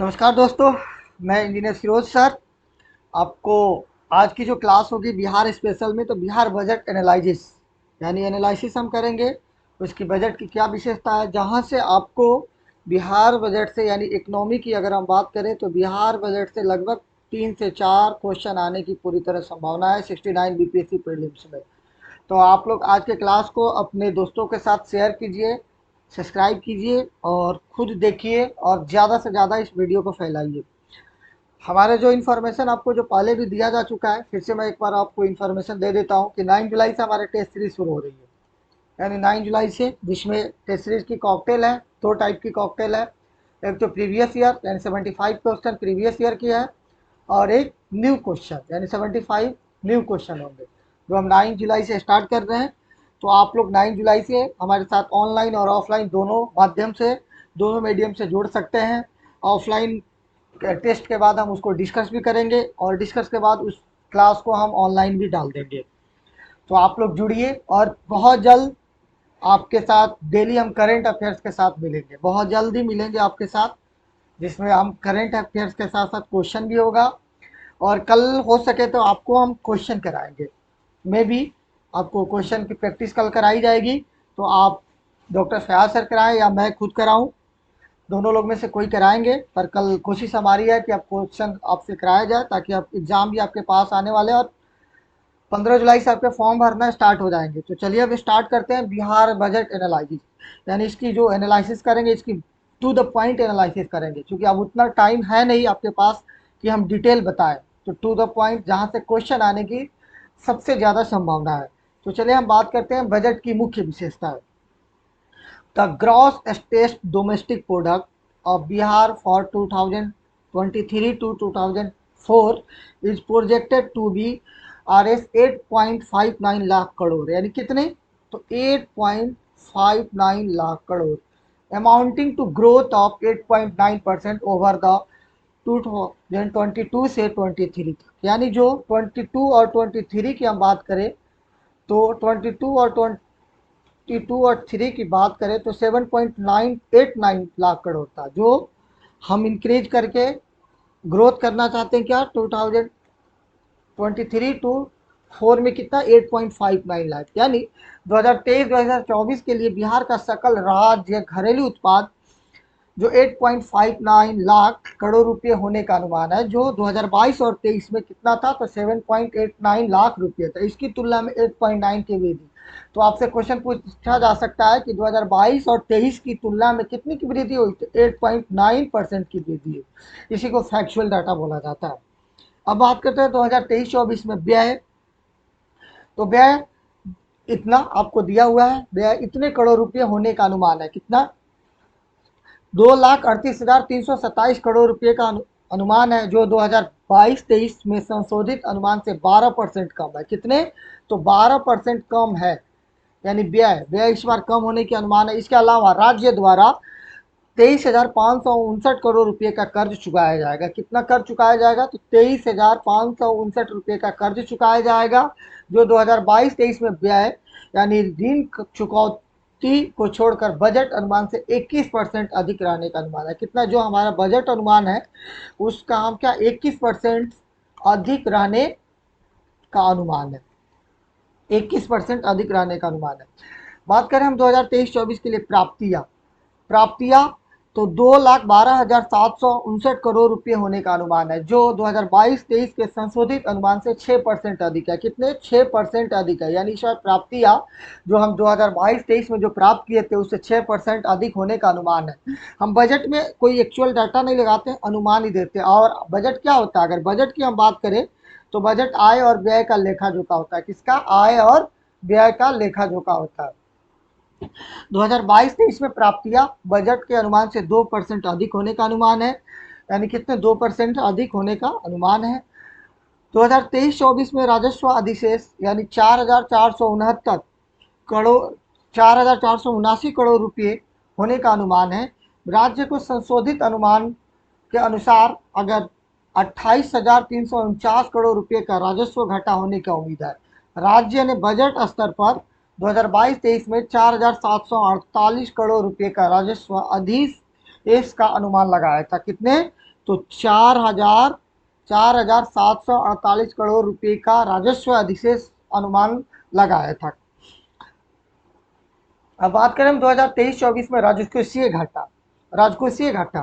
नमस्कार दोस्तों, मैं इंजीनियर फिरोज सर। आपको आज की जो क्लास होगी बिहार स्पेशल में, तो बिहार बजट एनालिसिस यानी एनालिसिस हम करेंगे। उसकी बजट की क्या विशेषता है, जहां से आपको बिहार बजट से यानी इकोनॉमी की अगर हम बात करें तो बिहार बजट से लगभग 3 से 4 क्वेश्चन आने की पूरी तरह संभावना है 69 बीपीएससी प्रीलिम्स में। तो आप लोग आज के क्लास को अपने दोस्तों के साथ शेयर कीजिए, सब्सक्राइब कीजिए और खुद देखिए और ज़्यादा से ज़्यादा इस वीडियो को फैलाइए। हमारे जो इन्फॉर्मेशन आपको जो पहले भी दिया जा चुका है, फिर से मैं एक बार आपको इन्फॉर्मेशन दे देता हूँ कि 9 जुलाई से हमारे टेस्ट सीरीज शुरू हो रही है। यानी 9 जुलाई से, जिसमें टेस्ट सीरीज की कॉकटेल है, 2 टाइप की कॉकटेल है। एक तो प्रीवियस ईयर यानी 75 क्वेश्चन प्रीवियस ईयर की है, और एक न्यू क्वेश्चन यानी 75 न्यू क्वेश्चन होंगे जो हम 9 जुलाई से स्टार्ट कर रहे हैं। तो आप लोग 9 जुलाई से हमारे साथ ऑनलाइन और ऑफलाइन दोनों माध्यम से, दोनों मीडियम से जुड़ सकते हैं। ऑफलाइन टेस्ट के बाद हम उसको डिस्कस भी करेंगे और डिस्कस के बाद उस क्लास को हम ऑनलाइन भी डाल देंगे। तो आप लोग जुड़िए और बहुत जल्द आपके साथ डेली हम करंट अफेयर्स के साथ मिलेंगे, बहुत जल्दी मिलेंगे आपके साथ, जिसमें हम करंट अफेयर्स के साथ साथ क्वेश्चन भी होगा। और कल हो सके तो आपको हम क्वेश्चन कराएंगे, मे भी आपको क्वेश्चन की प्रैक्टिस कल कराई जाएगी। तो आप डॉक्टर फयाज सर कराएं या मैं खुद कराऊं, दोनों लोग में से कोई कराएंगे, पर कल कोशिश हमारी है कि आप क्वेश्चन आपसे कराया जाए, ताकि आप एग्ज़ाम भी आपके पास आने वाले हैं और 15 जुलाई से आपके फॉर्म भरना स्टार्ट हो जाएंगे। तो चलिए अब स्टार्ट करते हैं बिहार बजट एनालिसिस। यानी इसकी जो एनालिसिस करेंगे, इसकी टू द पॉइंट एनालिसिस करेंगे, क्योंकि अब उतना टाइम है नहीं आपके पास कि हम डिटेल बताएं। तो टू द पॉइंट, जहाँ से क्वेश्चन आने की सबसे ज़्यादा संभावना है। तो चलिए हम बात करते हैं बजट की मुख्य विशेषताएं। The gross state domestic product of Bihar for 2023 to 2004 is projected to be Rs 8.59 lakh crore. यानी कितने? तो 8.59 lakh crore, amounting to growth of 8.9% over the 2022 से 23 तक। यानी जो 22 और 23 की हम बात करें, तो 22 और 2 और 3 की बात करें तो 7.989 लाख करोड़ था, जो हम इंक्रीज करके ग्रोथ करना चाहते हैं। क्या 2023 टू 4 में कितना? 8.59 लाख। यानी 2023-2024 के लिए बिहार का सकल राज्य घरेलू उत्पाद जो 8.59 लाख करोड़ रुपए होने का अनुमान है, जो 2022 और 23 में कितना था? तो 7.89 लाख रुपए था। इसकी तुलना में 8.9 की वृद्धि। तो आपसे क्वेश्चन पूछा जा सकता है कि 2022 और 23 की तुलना में कितनी की वृद्धि हुई? तो 8.9% की वृद्धि हुई। इसी को फैक्चुअल डाटा बोला जाता है। अब बात करते हैं 2023-24 में व्यय। तो व्यय इतना आपको दिया हुआ है, व्यय इतने करोड़ रुपए होने का अनुमान है। कितना? 2,38,327 करोड़ रुपए का अनुमान है, जो 2022-23 में संशोधित अनुमान से 12% कम है। कितने? तो 12% कम है। यानी व्यय व्यय इस बार कम होने के अनुमान है। इसके अलावा राज्य द्वारा 23,559 करोड़ रुपए का कर्ज चुकाया जाएगा। कितना कर्ज चुकाया जाएगा? तो 23,559 रुपए का कर्ज चुकाया जाएगा, जो 2022-23 में व्यय यानी ऋण चुकौती को छोड़कर बजट अनुमान से 21% अधिक रहने का अनुमान है। कितना? जो हमारा बजट अनुमान है उसका हम क्या 21% अधिक रहने का अनुमान है। 21% अधिक रहने का अनुमान है। बात करें हम 2023-24 के लिए प्राप्तियां, तो 2,12,759 करोड़ रुपए होने का अनुमान है, जो 2022-23 के संशोधित अनुमान से 6% अधिक है। कितने? 6% अधिक है। यानी इस बार प्राप्तियां जो हम 2022-23 में जो प्राप्त किए थे उससे 6% अधिक होने का अनुमान है। हम बजट में कोई एक्चुअल डाटा नहीं लगाते, अनुमान ही देते हैं। और बजट क्या होता है? अगर बजट की हम बात करें तो बजट आय और व्यय का लेखा जोखा होता है। किसका? आय और व्यय का लेखा जोखा होता है। 2022-23 में प्राप्तियां बजट के अनुमान से 2% अधिक होने का अनुमान है। यानी कितने? 2% अधिक होने का अनुमान है। 2023-24 में राजस्व अधिशेष यानी 4,469 करोड़ 4,479 करोड़ रुपए होने का अनुमान है। राज्य को संशोधित अनुमान के अनुसार अगर 28,349 करोड़ रुपए का राजस्व घटा होने की उम्मीद है। राज्य ने बजट स्तर पर 2022-23 में 4,748 करोड़ रुपए का राजस्व अधिशेष का अनुमान लगाया था। कितने? तो 4,748 करोड़ रुपए का राजस्व अधिशेष अनुमान लगाया था। अब बात करें हम 2023-24 में राजकोषीय घाटा। राजकोषीय घाटा,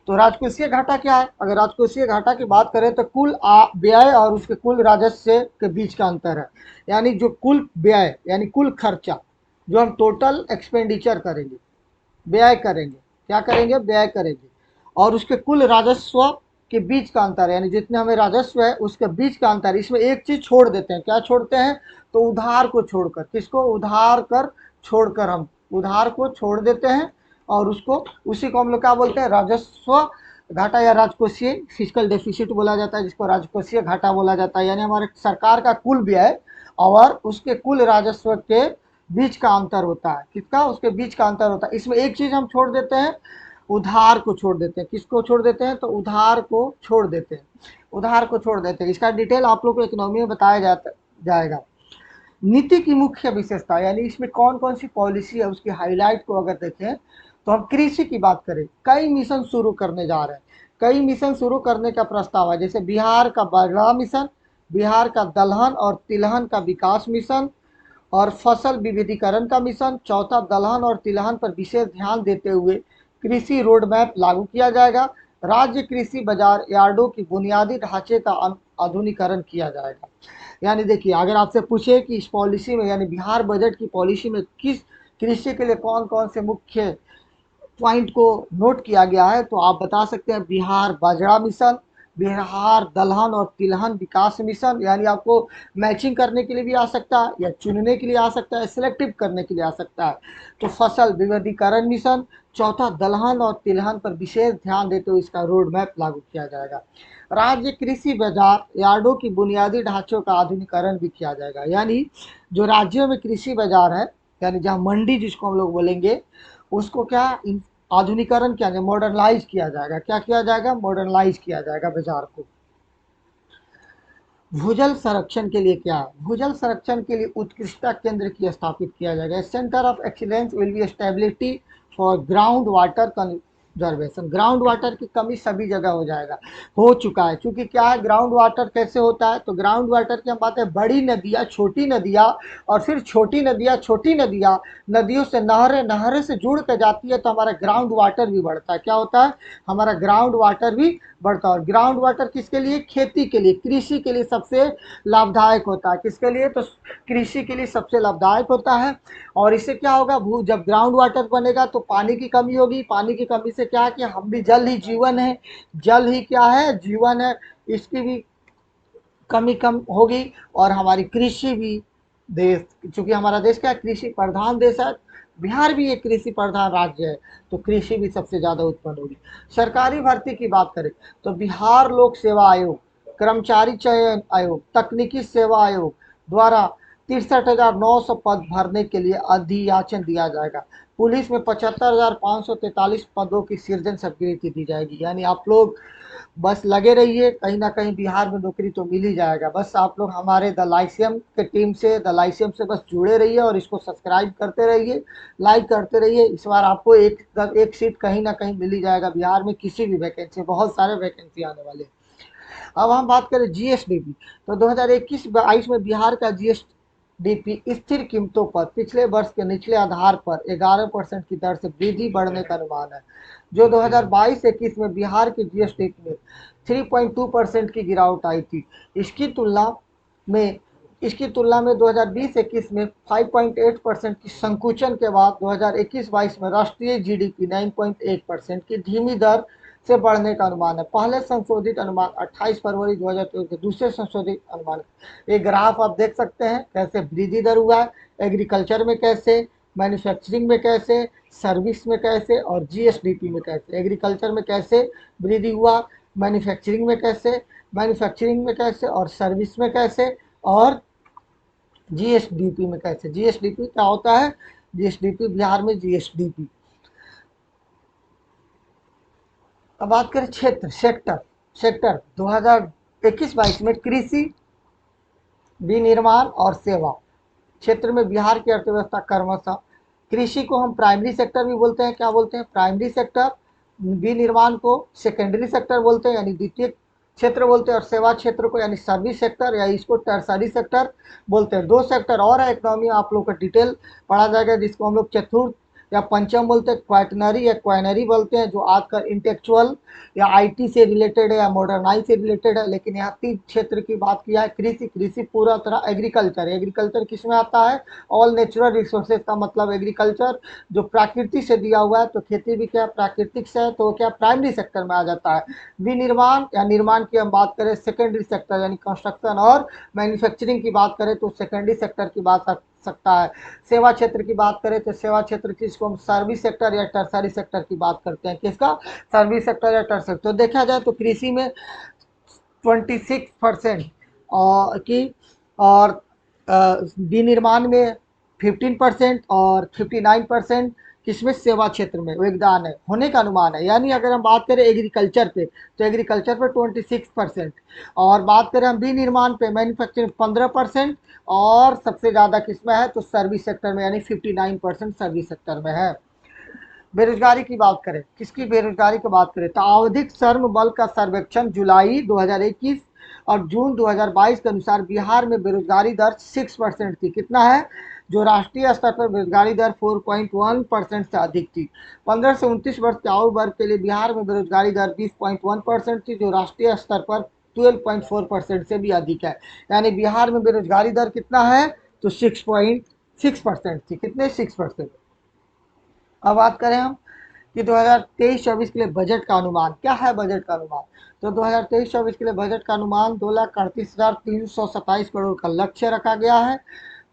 तो राजकोषीय घाटा क्या है? अगर राजकोषीय घाटा की बात करें तो कुल व्यय और उसके कुल राजस्व के बीच का अंतर है। यानी जो कुल व्यय यानी कुल खर्चा, जो हम टोटल एक्सपेंडिचर करेंगे, व्यय करेंगे, क्या करेंगे? व्यय करेंगे, और उसके कुल राजस्व के बीच का अंतर, यानी जितने हमें राजस्व है उसके बीच का अंतर। इसमें एक चीज छोड़ देते हैं, क्या छोड़ते हैं? तो उधार को छोड़कर। किसको? उधार कर छोड़कर, हम उधार को छोड़ देते हैं और उसको, उसी को हम लोग क्या बोलते हैं? राजस्व घाटा या राजकोषीय फिजिकल डेफिसिट बोला जाता है, जिसको राजकोषीय घाटा बोला जाता है। यानी हमारे सरकार का कुल व्यय और उसके कुल राजस्व के बीच का अंतर होता है। किसका? उसके बीच का अंतर होता है। इसमें एक चीज हम छोड़ देते हैं, उधार को छोड़ देते हैं। किसको छोड़ देते हैं? तो उधार को छोड़ देते हैं, उधार को छोड़ देते हैं। इसका डिटेल आप लोग को इकोनॉमी में बताया जाएगा। नीति की मुख्य विशेषता, यानी इसमें कौन कौन सी पॉलिसी है उसकी हाईलाइट को अगर देखें तो हम कृषि की बात करें, कई मिशन शुरू करने जा रहे हैं। कई मिशन शुरू करने का प्रस्ताव है, जैसे बिहार का बाजरा मिशन, बिहार का दलहन और तिलहन का विकास मिशन, और फसल विविधीकरण का मिशन। चौथा, दलहन और तिलहन पर विशेष ध्यान देते हुए कृषि रोड मैप लागू किया जाएगा। राज्य कृषि बाजार यार्डों की बुनियादी ढांचे का आधुनिकीकरण किया जाएगा। यानी देखिए, अगर आपसे पूछे कि इस पॉलिसी में, यानी बिहार बजट की पॉलिसी में किस कृषि के लिए कौन कौन से मुख्य पॉइंट को नोट किया गया है, तो आप बता सकते हैं बिहार बाजरा मिशन, बिहार दलहन और तिलहन विकास मिशन। यानी आपको मैचिंग करने के लिए भी आ सकता है, या चुनने के लिए आ सकता है, सिलेक्टिव करने के लिए आ सकता है। तो फसल विविधीकरण मिशन। चौथा, दलहन और तिलहन पर विशेष ध्यान देते हुए इसका रोड मैप लागू किया जाएगा। राज्य कृषि बाजार यार्डों की बुनियादी ढांचों का आधुनिकीकरण भी किया जाएगा। यानी जो राज्यों में कृषि बाजार है, यानी जहाँ मंडी जिसको हम लोग बोलेंगे, उसको क्या आधुनिकीकरण किया जाएगा, मॉडर्नाइज किया जाएगा। क्या किया जाएगा? मॉडर्नाइज किया जाएगा बाजार को। भूजल संरक्षण के लिए क्या है? भूजल संरक्षण के लिए उत्कृष्टता केंद्र की स्थापित किया जाएगा। Centre of excellence will be established for ground water conservation. Ground water की कमी सभी जगह हो चुका है। क्योंकि क्या है, ग्राउंड वाटर कैसे होता है? तो ग्राउंड वाटर की हम बात है, बड़ी नदियाँ, छोटी नदियाँ, और फिर छोटी नदियाँ, छोटी नदियाँ, नदियों से नहरें, नहरें से जुड़ के जाती है, तो हमारा ग्राउंड वाटर भी बढ़ता है। क्या होता है? हमारा ग्राउंड वाटर भी बढ़ता है। और ग्राउंड वाटर किसके लिए? खेती के लिए, कृषि के लिए सबसे लाभदायक होता है। किसके लिए? तो कृषि के लिए सबसे लाभदायक होता है। और इससे क्या होगा? जब ग्राउंड वाटर बनेगा तो पानी की कमी होगी। पानी की कमी से क्या है कि हम भी, जल ही जीवन है, जल ही क्या है? जीवन है। इसकी भी कमी कम होगी, और हमारी कृषि भी, देश, चूंकि हमारा देश क्या कृषि प्रधान देश है, बिहार भी एक कृषि प्रधान राज्य है, तो कृषि भी सबसे ज्यादा उत्पन्न होगी। सरकारी भर्ती की बात करें तो बिहार लोक सेवा आयोग, कर्मचारी चयन आयोग, तकनीकी सेवा आयोग द्वारा 63,900 पद भरने के लिए अधियाचन दिया जाएगा। पुलिस में 75,543 पदों की सृजन स्वीकृति दी जाएगी। यानी आप लोग बस लगे रहिए, कहीं ना कहीं बिहार में नौकरी तो मिल ही जाएगा। बस आप लोग हमारे द लाइसियम के टीम से, द लाइसियम से बस जुड़े रहिए और इसको सब्सक्राइब करते रहिए, लाइक करते रहिए। इस बार आपको एक सीट कहीं ना कहीं मिल ही जाएगा बिहार में, किसी भी वैकेंसी, बहुत सारे वैकेंसी आने वाले। अब हम बात करें जीएसडीपी, तो 2021-22 में बिहार का जीएसडीपी स्थिर कीमतों पर पिछले वर्ष के निचले आधार पर 11% की दर से वृद्धि बढ़ने का अनुमान है। जो 2022-21 में बिहार की जीएसडीपी में 3.2% की गिरावट आई थी। इसकी तुलना में इसकी तुलना में 2020-21 में 5.8% की संकुचन के बाद 2021-22 में राष्ट्रीय जीडीपी 9.1% की धीमी दर से बढ़ने का अनुमान है। पहले संशोधित अनुमान 28 फरवरी 2023 के दूसरे संशोधित अनुमान। ये ग्राफ आप देख सकते हैं कैसे वृद्धि दर हुआ है, एग्रीकल्चर में कैसे, मैन्युफैक्चरिंग में कैसे, सर्विस में कैसे, और जीएसडीपी में कैसे। एग्रीकल्चर में कैसे वृद्धि हुआ, मैन्युफैक्चरिंग में कैसे, और सर्विस में कैसे, और जीएसडीपी में कैसे। जीएसडीपी क्या होता है? जीएसडीपी, बिहार में जीएसडीपी। अब बात करें क्षेत्र, सेक्टर 2021-22 में कृषि, विनिर्माण और सेवा क्षेत्र में बिहार की अर्थव्यवस्था क्रमशः, कृषि को हम प्राइमरी सेक्टर भी बोलते हैं। क्या बोलते हैं? Primary sector. विनिर्माण को सेकेंडरी सेक्टर बोलते हैं यानी द्वितीय क्षेत्र बोलते हैं, और सेवा क्षेत्र को यानी सर्विस सेक्टर या इसको टर्सरी सेक्टर बोलते हैं। दो सेक्टर और है इकोनॉमी, आप लोग का डिटेल पढ़ा जाएगा, जिसको हम लोग चतुर्थ या पंचम बोलते हैं, क्वाटनरी या क्वाइनरी बोलते हैं, जो आजकल इंटेलेक्चुअल या आईटी से रिलेटेड है या मॉडर्नाइज से रिलेटेड है। लेकिन यहाँ तीन क्षेत्र की बात किया है, कृषि, कृषि पूरा तरह एग्रीकल्चर, एग्रीकल्चर किस में आता है, ऑल नेचुरल रिसोर्सेज का मतलब एग्रीकल्चर जो प्रकृति से दिया हुआ है, तो खेती भी क्या प्राकृतिक से है, तो क्या प्राइमरी सेक्टर में आ जाता है। विनिर्माण या निर्माण की हम बात करें सेकेंडरी सेक्टर यानी कंस्ट्रक्शन और मैन्युफैक्चरिंग की बात करें तो सेकेंडरी सेक्टर की बात आ सकता है। सेवा क्षेत्र की बात करें तो सेवा क्षेत्र किसको हम सर्विस सेक्टर या टर्सरी सेक्टर की बात करते हैं, किसका, सर्विस सेक्टर या टर्सरी। तो देखा जाए तो कृषि में 26% और की, और विनिर्माण में 15% और 59% किसमें, सेवा क्षेत्र में योगदान है होने का अनुमान है। यानी अगर हम बात करें एग्रीकल्चर पे तो एग्रीकल्चर पे 26%, और बात करें हम विनिर्माण पे मैन्युफैक्चरिंग 15%, और सबसे ज़्यादा किसमें है तो सर्विस सेक्टर में यानी 59% सर्विस सेक्टर में है। बेरोजगारी की बात करें, किसकी बेरोजगारी की बात करें तो आवधिक श्रम बल का सर्वेक्षण जुलाई 2021 और जून 2022 के अनुसार बिहार में बेरोजगारी दर 6% थी। कितना है, जो राष्ट्रीय स्तर पर बेरोजगारी दर 4.1% से अधिक थी। 15 से 29 वर्ष के आयु वर्ग के लिए बिहार में बेरोजगारी दर 20.1% थी, जो राष्ट्रीय स्तर पर 12.4% से भी अधिक है। यानी बिहार में बेरोजगारी दर कितना है तो 6.6% थी। कितने, 6%। अब बात करें हम कि 2023-24 के लिए बजट का अनुमान क्या है। बजट का अनुमान तो 2023-24 के लिए बजट का अनुमान 2,38,327 करोड़ का लक्ष्य रखा गया है,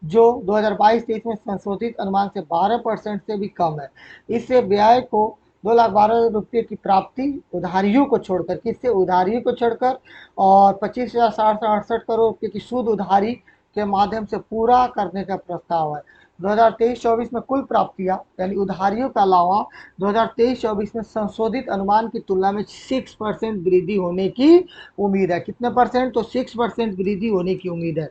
जो 2022-23 में संशोधित अनुमान से 12% से भी कम है। इससे व्यय को 2,12,000 रुपये की प्राप्ति उधारियों को छोड़कर, किससे, उधारियों को छोड़कर, और 25,768 करोड़ रुपये की शुद्ध उधारी के माध्यम से पूरा करने का प्रस्ताव है। 2023-24 में कुल प्राप्तियां यानी उधारियों का अलावा 2023-24 में संशोधित अनुमान की तुलना में 6% वृद्धि होने की उम्मीद है। कितने परसेंट, तो 6% वृद्धि होने की उम्मीद है।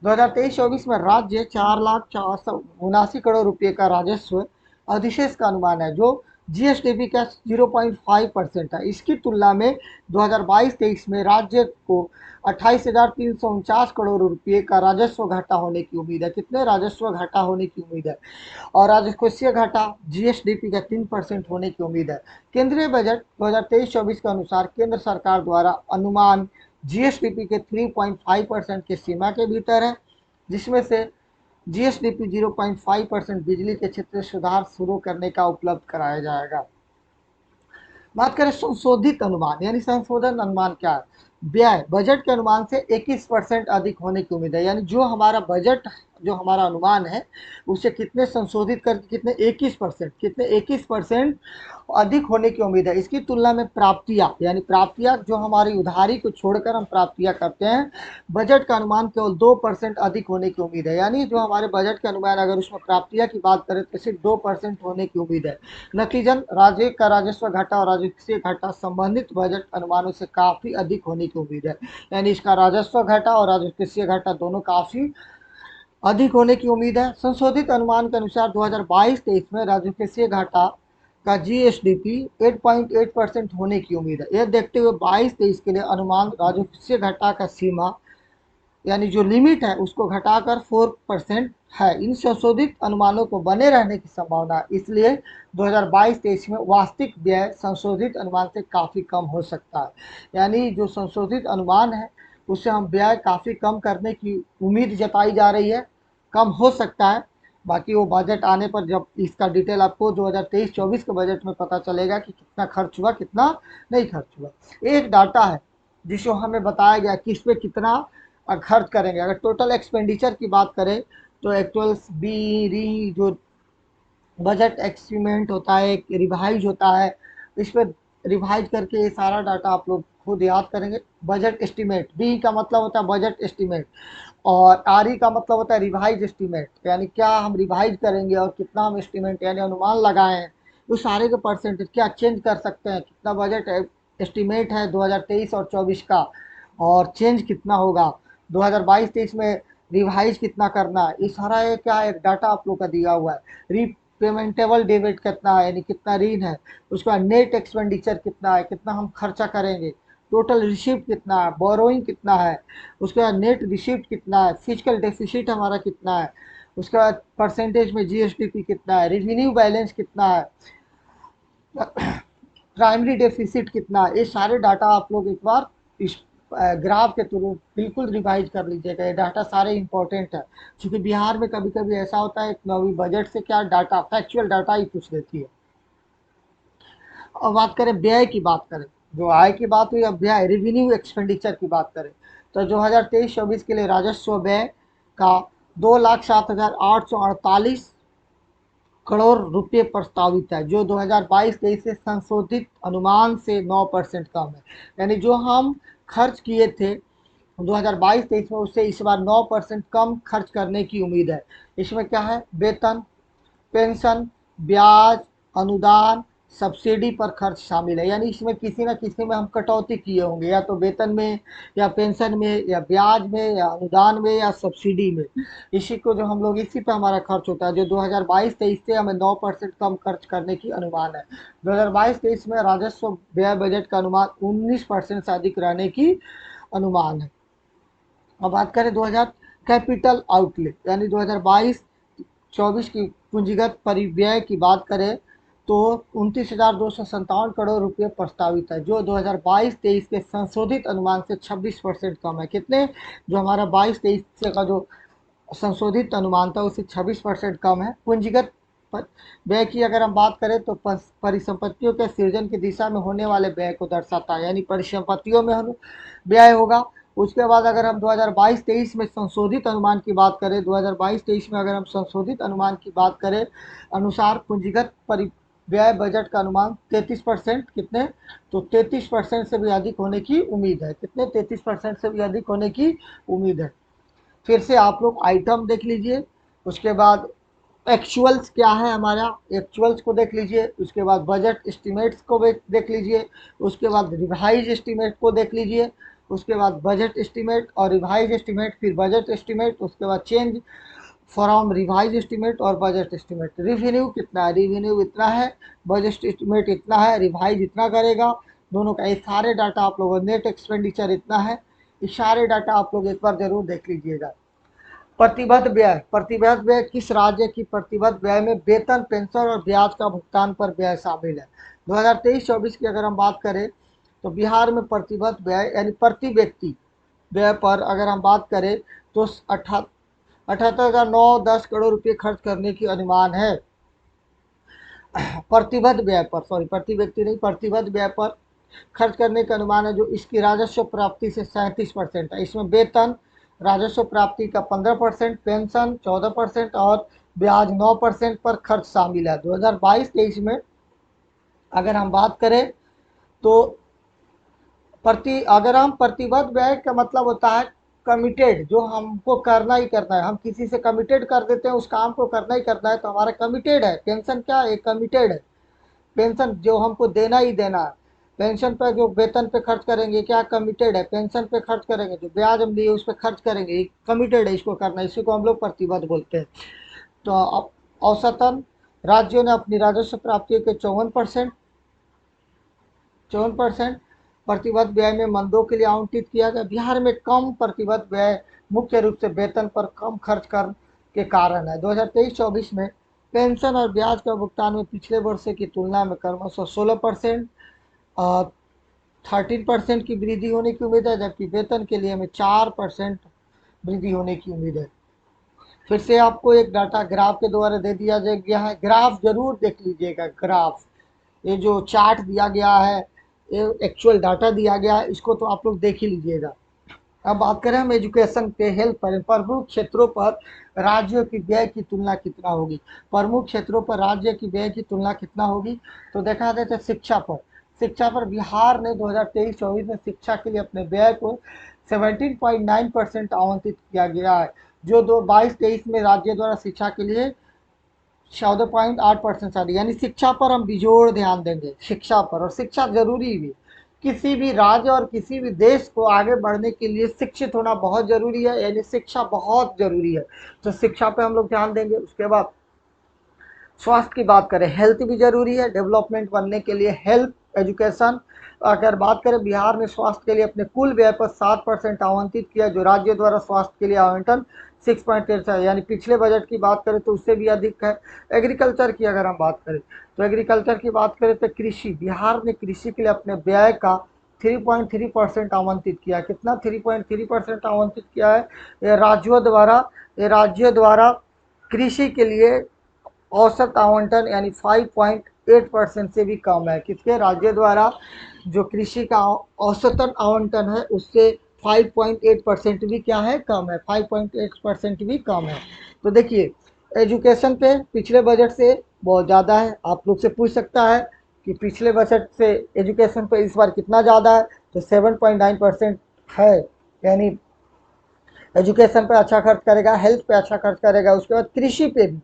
2023-24 में राज्य 4,79 करोड़ रुपये का राजस्व अधिशेष का अनुमान है, जो जीएसडीपी का 0.5% है। इसकी तुलना में 2022-23 में राज्य को 28,349 करोड़ रुपये का राजस्व घाटा होने की उम्मीद है। कितने, राजस्व घाटा होने की उम्मीद है, और राजकोषीय घाटा जीएसडीपी का 3% होने की उम्मीद है। केंद्रीय बजट 2023-24 के अनुसार केंद्र सरकार द्वारा अनुमान जीएसडीपी के 3.5% की सीमा के भीतर है, जिसमें से जीएसडीपी 0.5% बिजली के क्षेत्र में सुधार शुरू करने का उपलब्ध कराया जाएगा। बात करें संशोधित अनुमान यानी संशोधन अनुमान क्या है, व्यय बजट के अनुमान से 21% अधिक होने की उम्मीद है। यानी जो हमारा बजट, जो हमारा अनुमान है उसे कितने संशोधित करके, कितने, 21%, कितने, 21% अधिक होने की उम्मीद है। इसकी तुलना में प्राप्तियां यानी प्राप्तियां जो हमारी उधारी को छोड़कर हम प्राप्तियां करते हैं, बजट का अनुमान केवल 2% अधिक होने की उम्मीद है। यानी जो हमारे बजट के अनुमान अगर उसमें प्राप्तियां की बात करें तो सिर्फ 2% होने की उम्मीद है। नतीजन राज्य का राजस्व घाटा और राजस्व घाटा संबंधित बजट अनुमानों से काफी अधिक होने की उम्मीद है। यानी इसका राजस्व घाटा और राजस्व घाटा दोनों काफी अधिक होने की उम्मीद है। संशोधित अनुमान के अनुसार 2022-23 में राजस्व घाटा का जीएसडीपी 8.8% होने की उम्मीद है। यह देखते हुए 22-23 के लिए अनुमान राजस्व घाटा का सीमा यानी जो लिमिट है उसको घटाकर 4% है। इन संशोधित अनुमानों को बने रहने की संभावना है, इसलिए 2022-23 में वास्तविक व्यय संशोधित अनुमान से काफ़ी कम हो सकता है। यानी जो संशोधित अनुमान है उससे हम व्यय काफ़ी कम करने की उम्मीद जताई जा रही है, कम हो सकता है। बाकी वो बजट आने पर जब इसका डिटेल आपको 2023-24 के बजट में पता चलेगा कि कितना खर्च हुआ, कितना नहीं खर्च हुआ। एक डाटा है जिसको हमें बताया गया कि इस पर कितना खर्च करेंगे। अगर टोटल एक्सपेंडिचर की बात करें तो एक्चुअल बी री जो बजट एस्टीमेट होता है, एक रिवाइज होता है, इस पर रिवाइज करके ये सारा डाटा आप लोग खुद याद करेंगे। बजट एस्टीमेट, बी का मतलब होता है बजट एस्टीमेट, और आर ई का मतलब होता है रिवाइज एस्टीमेट, यानी क्या हम रिवाइज करेंगे और कितना हम एस्टीमेट यानी अनुमान लगाए हैं, उस सारे के परसेंटेज क्या चेंज कर सकते हैं, कितना बजट एस्टीमेट है 2023 और 24 का, और चेंज कितना होगा 2022-23 में, रिवाइज कितना करना है, ये सारा ये क्या एक डाटा आप लोग का दिया हुआ है। पेमेंटेबल डेबिट कितना है, यानी कितना ऋण है, उसके बाद नेट एक्सपेंडिचर कितना है, कितना हम खर्चा करेंगे, टोटल रिसिप्ट कितना है, बोरोइंग कितना है, उसके बाद नेट रिसिप्ट कितना है, फिजिकल डेफिसिट हमारा कितना है, उसके बाद परसेंटेज में जीएसडीपी कितना है, रिवेन्यू बैलेंस कितना है, प्राइमरी डेफिसिट कितना है। ये सारे डाटा आप लोग एक बार इस ग्राफ के थ्रू बिल्कुल रिवाइज कर लीजिएगा। ये डाटा सारे इंपॉर्टेंट है, क्योंकि बिहार में कभी कभी ऐसा होता है नवी बजट से क्या डाटा फैक्चुअल डाटा ही पूछ देती है। और बात करें व्यय की, बात करें, जो आय की बात हुई, अब व्यय रेवेन्यू एक्सपेंडिचर की बात करें तो 2023-24 के लिए राजस्व व्यय का 2,07,848 करोड़ रुपए प्रस्तावित है, जो 2022-23 से संशोधित अनुमान से 9% कम है। यानी जो हम खर्च किए थे 2022-23 में, उससे इस बार 9% कम खर्च करने की उम्मीद है। इसमें क्या है, वेतन, पेंशन, ब्याज, अनुदान, सब्सिडी पर खर्च शामिल है। यानी इसमें किसी न किसी में हम कटौती किए होंगे, या तो वेतन में, या पेंशन में, या ब्याज में, या अनुदान में, या सब्सिडी में। इसी को जो हम लोग, इसी पे हमारा खर्च होता है, जो 2022-23 से हमें 9% कम खर्च करने की अनुमान है। 2022-23 में राजस्व व्यय बजट का अनुमान 19% से अधिक रहने की अनुमान है। अब बात करें 2000 कैपिटल आउटले, यानी 2022-24 की पूंजीगत परिव्यय की बात करें तो 29,257 करोड़ रुपए प्रस्तावित है, जो 2022-23 के संशोधित अनुमान से 26% कम है। कितने, जो हमारा 22-23 का जो संशोधित अनुमान था उससे 26% कम है। पूंजीगत व्यय की अगर हम बात करें तो परिसंपत्तियों के सृजन की दिशा में होने वाले व्यय को दर्शाता है, यानी परिसंपत्तियों में हम व्यय होगा। उसके बाद अगर हम 2022-23 में संशोधित अनुमान की बात करें, 2022-23 में अगर हम संशोधित अनुमान की बात करें अनुसार पूंजीगत व्यय बजट का अनुमान 33%, कितने, तो 33% से भी अधिक होने की उम्मीद है। कितने, 33% से भी अधिक होने की उम्मीद है। फिर से आप लोग आइटम देख लीजिए, उसके बाद एक्चुअल्स क्या है हमारा, एक्चुअल्स को देख लीजिए, उसके बाद बजट एस्टिमेट्स को देख लीजिए, उसके बाद रिवाइज एस्टिमेट को देख लीजिए, उसके बाद बजट एस्टिमेट और रिवाइज एस्टिमेट, फिर बजट एस्टिमेट, उसके बाद चेंज फ्रॉम रिवाइज एस्टिमेट और बजट एस्टिमेट। रिवेन्यू कितना है, रिवेन्यू इतना है, बजट एस्टिमेट इतना है, रिवाइज इतना करेगा, दोनों का ये सारे डाटा आप लोगों, नेट एक्सपेंडिचर इतना है, ये सारे डाटा आप लोग एक बार जरूर देख लीजिएगा। प्रतिबद्ध व्यय, प्रतिबद्ध व्यय किस राज्य की प्रतिबद्ध व्यय में वेतन, पेंशन और ब्याज का भुगतान पर व्यय शामिल है। 2023-24 की अगर हम बात करें तो बिहार में प्रतिबद्ध व्यय यानी प्रति व्यक्ति व्यय पर अगर हम बात करें तो 78,910 करोड़ रुपए खर्च करने की अनुमान है। प्रतिबद्ध व्यय पर, सॉरी प्रति व्यक्ति नहीं, प्रतिबद्ध व्यय पर खर्च करने का अनुमान है, जो इसकी राजस्व प्राप्ति से 37% है। इसमें वेतन राजस्व प्राप्ति का 15%, पेंशन 14% और ब्याज 9% पर खर्च शामिल है। 2022-23 में अगर हम बात करें तो अगर हम प्रतिबद्ध व्यय का मतलब होता है कमिटेड, जो हमको करना ही करना है, हम किसी से कमिटेड कर देते हैं उस काम को करना ही करना है, तो हमारा कमिटेड है। पेंशन क्या है, कमिटेड है, पेंशन जो हमको देना ही देना है। पेंशन पर जो वेतन पे खर्च करेंगे क्या, कमिटेड है। पेंशन पे खर्च करेंगे, जो ब्याज हम लिए उस पर खर्च करेंगे, कमिटेड है, इसको करना, इसी को हम लोग प्रतिबद्ध बोलते हैं। तो अब औसतन राज्यों ने अपनी राजस्व प्राप्तियों के 54% प्रतिबद्ध व्यय में मंदों के लिए आवंटित किया गया। बिहार में कम प्रतिबद्ध व्यय मुख्य रूप से वेतन पर कम खर्च कर के कारण है। 2023-24 में पेंशन और ब्याज का भुगतान में पिछले वर्ष की तुलना में क्रमशः 16% और 13% की वृद्धि होने की उम्मीद है, जबकि वेतन के लिए हमें 4% वृद्धि होने की उम्मीद है। फिर से आपको एक डाटा ग्राफ के द्वारा दे दिया गया है, ग्राफ जरूर देख लीजिएगा। ग्राफ, ये जो चार्ट दिया गया है, ये एक्चुअल डाटा दिया गया है, इसको तो आप लोग देख ही लीजिएगा। अब बात करें हम एजुकेशन पे, हेल्थ पर, प्रमुख क्षेत्रों पर राज्यों की व्यय की तुलना कितना होगी। प्रमुख क्षेत्रों पर राज्य की व्यय की तुलना कितना होगी, तो देखा देते शिक्षा पर। शिक्षा पर बिहार ने 2023-24 में शिक्षा के लिए अपने व्यय को 17.9% आवंटित किया गया है, जो 22-23 में राज्य द्वारा शिक्षा के लिए 14.8% शादी, यानी शिक्षा पर हम बिजोड़ ध्यान देंगे, शिक्षा पर। और शिक्षा जरूरी भी, किसी भी राज्य और किसी भी देश को आगे बढ़ने के लिए शिक्षित होना बहुत जरूरी है, यानी शिक्षा बहुत जरूरी है, तो शिक्षा पे हम लोग ध्यान देंगे। उसके बाद स्वास्थ्य की बात करें, हेल्थ भी जरूरी है डेवलपमेंट बनने के लिए, हेल्थ एजुकेशन। अगर बात करें बिहार ने स्वास्थ्य के लिए अपने कुल व्यय पर 7% आवंटित किया, जो राज्य द्वारा स्वास्थ्य के लिए आवंटन 6.8 है, यानी पिछले बजट की बात करें तो उससे भी अधिक है। एग्रीकल्चर की अगर हम बात करें तो एग्रीकल्चर की बात करें तो कृषि, बिहार ने कृषि के लिए अपने व्यय का 3.3% आवंटित किया। कितना 3.3% आवंटित किया है? ये राज्यों द्वारा कृषि के लिए औसत आवंटन यानी 5.8% से भी कम है। किसके? राज्य द्वारा जो कृषि का औसतन आवंटन है उससे 5.8% भी क्या है? कम है। 5.8% भी कम है। तो देखिए एजुकेशन पे पिछले बजट से बहुत ज़्यादा है। आप लोग से पूछ सकता है कि पिछले बजट से एजुकेशन पे इस बार कितना ज़्यादा है, तो 7.9% है। यानी एजुकेशन पे अच्छा खर्च करेगा, हेल्थ पे अच्छा खर्च करेगा, उसके बाद कृषि पे भी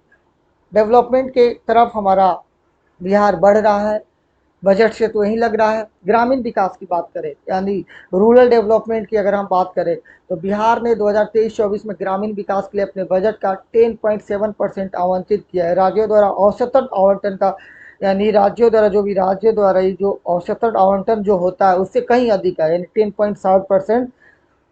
डेवलपमेंट के तरफ हमारा बिहार बढ़ रहा है। बजट से तो यही लग रहा है। ग्रामीण विकास की बात करें यानी रूरल डेवलपमेंट की अगर हम बात करें तो बिहार ने 2023-24 में ग्रामीण विकास के लिए अपने बजट का 10.7% आवंटित किया है। राज्यों द्वारा औसतन आवंटन का यानी राज्यों द्वारा ये जो औसतन आवंटन जो होता है उससे कहीं अधिक है, यानी 10.7%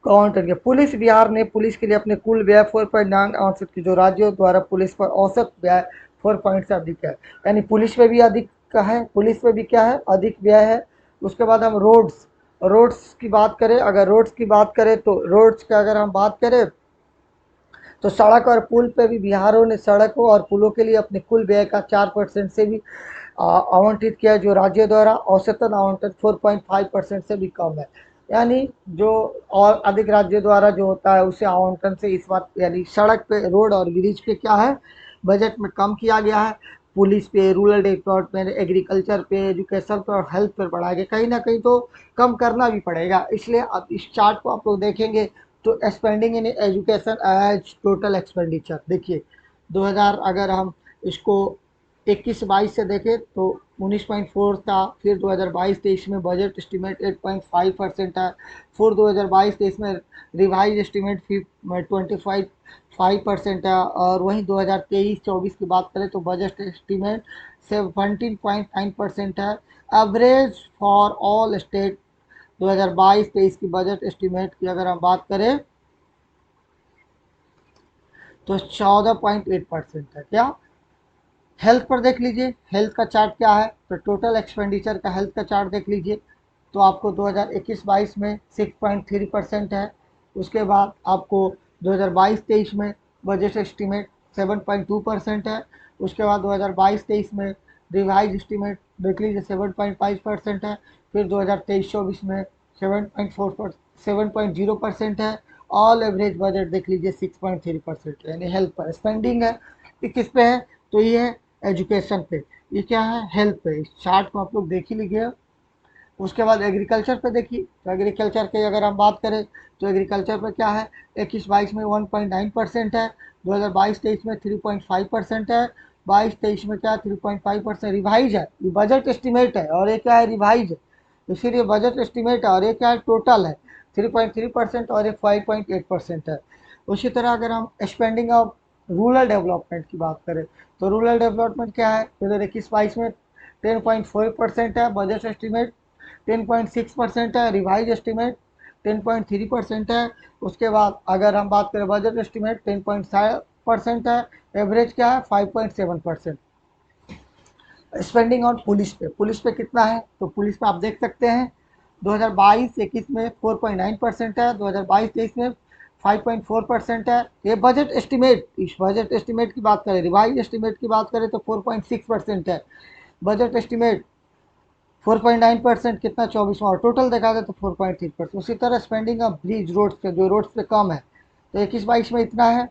काउंटर किया। पुलिस, बिहार ने पुलिस के लिए अपने कुल व्यय 4.9 आवंटित की, जो राज्यों द्वारा पुलिस पर औसत व्यय 4 से अधिक है। यानी पुलिस पे भी अधिक का है, पुलिस पे भी क्या है? अधिक व्यय है। उसके बाद हम रोड्स रोड्स की बात करें, अगर रोड्स की बात करें तो रोड्स का अगर हम बात करें तो सड़क और पुल पे भी बिहारों ने सड़कों और पुलों के लिए अपने कुल व्यय का 4% से भी आवंटित किया, जो राज्यों द्वारा औसतन आवंटन 4.5% से भी कम है। यानी जो और अधिक राज्यों द्वारा जो होता है उसे आवंटन से इस बार यानी सड़क पे, रोड और ब्रिज पे क्या है? बजट में कम किया गया है। पुलिस पे, रूरल डेवलपमेंट, एग्रीकल्चर पे, एजुकेशन पे और हेल्थ पे बढ़ाया गया। कहीं ना कहीं तो कम करना भी पड़ेगा। इसलिए अब इस चार्ट को आप लोग देखेंगे तो spending in education as total expenditure देखिए 2000 अगर हम इसको 21-22 से देखें तो 19.4 था, फिर 2022-23 में बजट एस्टिमेट 8.5% है, फिर 2022-23 में रिवाइज एस्टिमेट 25% है, और वहीं 2023-24 की बात करें तो बजट एस्टिमेट 17.9% है। एवरेज फॉर ऑल स्टेट 2022-23 की बजट एस्टिमेट की अगर हम बात करें तो 14.8% है। क्या? हेल्थ पर देख लीजिए, हेल्थ का चार्ट क्या है, तो टोटल एक्सपेंडिचर का हेल्थ का चार्ट देख लीजिए तो आपको 2021-22 में 6.3% है। उसके बाद आपको 2022-23 में बजट एस्टिमेट 7.2% है। उसके बाद 2022-23 में रिवाइज एस्टिमेट देख लीजिए 7.5% है। फिर 2023-24 में 7.0% है। ऑल एवरेज बजट देख लीजिए 6.3% यानी हेल्थ पर स्पेंडिंग है। ये किस पे है? तो ये है एजुकेशन पे, ये क्या है? हेल्थ पे। इस चार्ट को आप लोग देख ही लीजिए। उसके बाद एग्रीकल्चर पे देखिए, तो एग्रीकल्चर की अगर हम बात करें तो एग्रीकल्चर पे क्या है? 21-22 में 1.9% है, 2022-23 में 3.5% है, 22-23 में क्या 3.5% रिवाइज है। ये बजट एस्टिमेट है और ये क्या है? रिवाइज है। इसीलिए बजट एस्टिमेट है और ये क्या है? टोटल है 3.3% और ये 5.8% है। उसी तरह अगर हम स्पेंडिंग ऑफ रूरल डेवलपमेंट की बात करें तो रूरल डेवलपमेंट क्या है? 2021-22 में 10.4% है, बजट एस्टिमेट 10.6% है, रिवाइज एस्टिमेट 10.3% है। उसके बाद अगर हम बात करें बजट एस्टिमेट 10.7% है, एवरेज क्या है? 5.7%। स्पेंडिंग ऑन पुलिस पे कितना है? तो पुलिस पे आप देख सकते हैं 2022-21 में 4.9% है, 2022-23 में 5.4% है। ये बजट एस्टिमेट, इस बजट एस्टिमेट की बात करें, रिवाइज एस्टिमेट की बात करें तो 4.6% है। बजट एस्टिमेट 4.9% कितना 24 में, और टोटल देखा जाए तो 4.3%। उसी तरह स्पेंडिंग ऑफ ब्रिज रोड्स पे, जो रोड्स पे कम है, तो 21-22 में इतना है,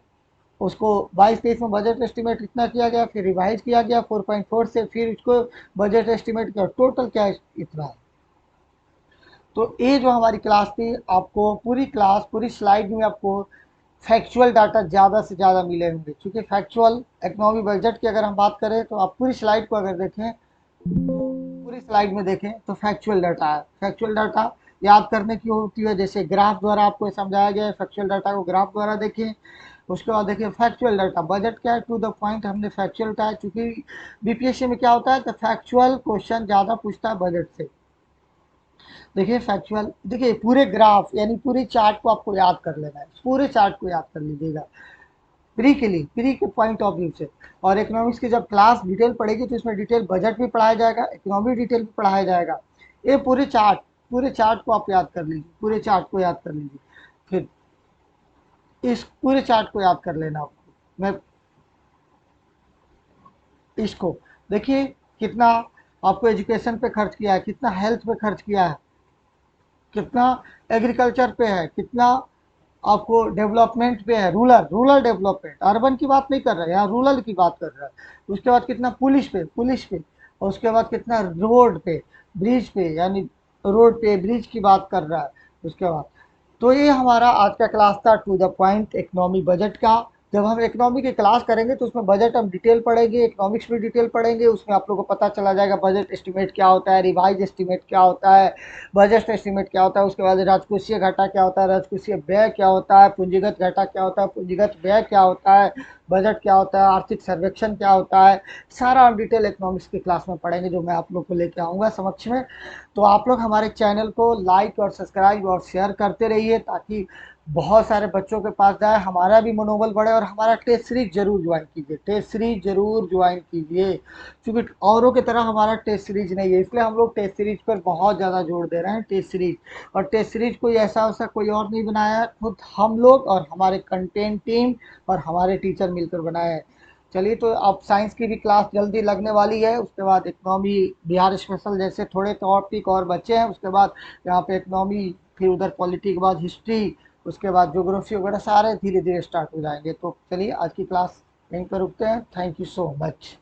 उसको 22-23 में बजट एस्टिमेट इतना किया गया, फिर रिवाइज किया गया 4.4 से, फिर इसको बजट एस्टिमेट किया, टोटल क्या है? इतना है। तो ये जो हमारी क्लास थी, आपको पूरी क्लास पूरी स्लाइड में आपको फैक्चुअल डाटा ज़्यादा से ज़्यादा मिले होंगे, क्योंकि फैक्चुअल इकोनॉमी बजट की अगर हम बात करें तो आप पूरी स्लाइड को अगर देखें तो पूरी स्लाइड में देखें तो फैक्चुअल डाटा है। फैक्चुअल डाटा याद करने की होती है, जैसे ग्राफ द्वारा आपको समझाया गया है, फैक्चुअल डाटा को ग्राफ द्वारा देखें। उसके बाद देखिए फैक्चुअल डाटा, बजट क्या है, टू द पॉइंट हमने फैक्चुअल उठाया, चूंकि बीपीएससी में क्या होता है, तो फैक्चुअल क्वेश्चन ज़्यादा पूछता है बजट से। देखिए फैक्चुअल, देखिए पूरे ग्राफ यानी पूरे चार्ट को आपको याद कर लेना है, पूरे चार्ट को याद कर लीजिएगा प्री के लिए, प्री के पॉइंट ऑफ व्यू से। और इकोनॉमिक्स की जब क्लास डिटेल पढ़ेगी तो इसमें डिटेल बजट भी पढ़ाया जाएगा, इकोनॉमिक डिटेल भी पढ़ाया जाएगा। ये पूरे चार्ट को आप याद कर लीजिए, पूरे चार्ट को याद कर लीजिए। फिर इस पूरे चार्ट को याद कर लेना आपको। मैं इसको देखिए कितना आपको एजुकेशन पे खर्च किया है, कितना हेल्थ पे खर्च किया है, कितना एग्रीकल्चर पे है, कितना आपको डेवलपमेंट पे है, रूरल रूरल डेवलपमेंट, अर्बन की बात नहीं कर रहा है यहाँ, रूरल की बात कर रहा है। उसके बाद कितना पुलिस पे, और उसके बाद कितना रोड पे, ब्रिज पे, यानी रोड पे ब्रिज की बात कर रहा है। उसके बाद तो ये हमारा आज का क्लास था to the point economy budget का। जब हम इकोनॉमी की क्लास करेंगे तो उसमें बजट हम डिटेल पढ़ेंगे, इकोनॉमिक्स भी डिटेल पढ़ेंगे, उसमें आप लोगों को पता चला जाएगा बजट एस्टिमेट क्या होता है, रिवाइज एस्टिमेट क्या होता है, बजट एस्टिमेट क्या होता है। उसके बाद राजकोषीय घाटा क्या होता है, राजकोषीय व्यय क्या होता है, पूंजीगत घाटा क्या होता है, पूंजीगत व्यय क्या होता है, बजट क्या होता है, आर्थिक सर्वेक्षण क्या होता है। सारा हम डिटेल इकोनॉमिक्स की क्लास में पढ़ेंगे, जो मैं आप लोग को लेके आऊँगा समक्ष में। तो आप लोग हमारे चैनल को लाइक और सब्सक्राइब और शेयर करते रहिए, ताकि बहुत सारे बच्चों के पास जाए, हमारा भी मनोबल बढ़े। और हमारा टेस्ट सीरीज जरूर ज्वाइन कीजिए, टेस्ट सीरीज जरूर ज्वाइन कीजिए, क्योंकि औरों की तरह हमारा टेस्ट सीरीज नहीं है, इसलिए हम लोग टेस्ट सीरीज पर बहुत ज़्यादा जोर दे रहे हैं। टेस्ट सीरीज, और टेस्ट सीरीज कोई ऐसा वैसा कोई और नहीं बनाया है, खुद हम लोग और हमारे कंटेंट टीम और हमारे टीचर मिलकर बनाए हैं। चलिए, तो अब साइंस की भी क्लास जल्दी लगने वाली है, उसके बाद इकोनॉमी बिहार स्पेशल जैसे थोड़े टॉपिक और बच्चे हैं, उसके बाद यहाँ पे इकोनॉमी, फिर उधर पॉलिटी के बाद हिस्ट्री, उसके बाद ज्योग्राफी वगैरह सारे धीरे धीरे स्टार्ट हो जाएंगे। तो चलिए आज की क्लास यहीं पर रुकते हैं। Thank you so much.